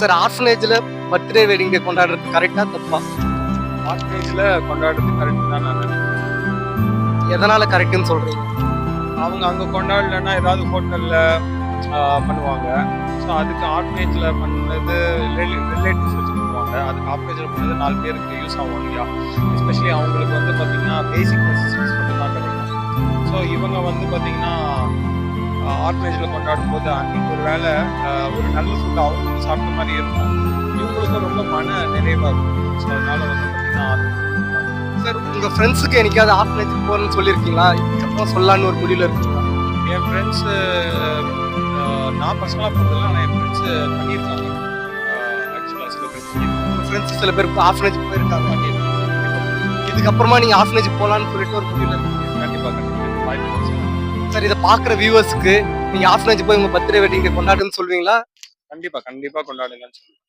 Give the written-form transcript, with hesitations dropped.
Sir ஆர்ஃபனேஜ்ல birthday wedding day கொண்டாடுறது கரெக்டா தப்பா? ஆர்ஃபனேஜ்ல கொண்டாடுறது கரெக்ட் தான் நான் நினைக்கிறேன். எதனால கரெக்ட்னு சொல்றீங்க? அவங்க அங்க கொண்டாடலன்னா ஏதாவது ஹோட்டல்ல பண்ணுவாங்க. ஸோ அதுக்கு ஆர்ஃபனேஜ்ல பண்ணது ரிலேட்டிவ்ஸ் வச்சு பண்ணுவாங்க. அதுக்கு ஆர்ஃபனேஜ்ல பண்ணது 4 பேருக்கு யூஸ் ஆகும் இல்லையா? எஸ்பெஷலி அவங்களுக்கு வந்து பார்த்தீங்கன்னா பேசிக் நெசசிட்டிஸ் மட்டும் தான் கிடைக்கும். ஸோ இவங்க வந்து பார்த்தீங்கன்னா ஆர்ஃபனேஜ்ல கொண்டாடும் போது அன்னைக்கு ஒரு வேளை ஒரு நல்ல ஃபுட் அவங்களுக்கும் சாப்பிட்ட மாதிரி இருக்கும். இவங்களுக்கும் ரொம்ப மன நிறைவா இருக்கும். ஸோ அதனால வந்து பார்த்தீங்கன்னா சார் உங்க ஃப்ரெண்ட்ஸுக்கு என்னைக்காவது ஆர்ஃபனேஜ் போறேன்னு சொல்லியிருக்கீங்களா? இதுக்கப்புறம் சொல்லலான்னு ஒரு முடிவுல இருக்கீங்களா? என் ஃப்ரெண்ட்ஸு நான் பர்சனலாக போகிறதில்ல. ஆனால் என் ஃப்ரெண்ட்ஸு பண்ணியிருக்காங்க. ஆக்சுவலாக சில பேர் பண்ணியிருக்காங்க. உங்க ஃப்ரெண்ட்ஸ் சில பேர் ஆர்ஃபனேஜ் போயிருக்காங்க. இதுக்கப்புறமா நீங்க ஆர்ஃபனேஜ் போலான்னு சொல்லிட்டு ஒரு முடிவுல இருக்கீங்க. கண்டிப்பாக கண்டிப்பாக வாய்ப்பு இருக்கு. சார் இதை பாக்குற வியூவர்ஸ்க்கு நீங்க ஆர்ஃபனேஜ் போய் உங்க பர்த்டே வெட்டிங் டே கொண்டாடுன்னு சொல்வீங்களா? கண்டிப்பாக கண்டிப்பாக கொண்டாடுங்கன்னு சொல்லுவேன்.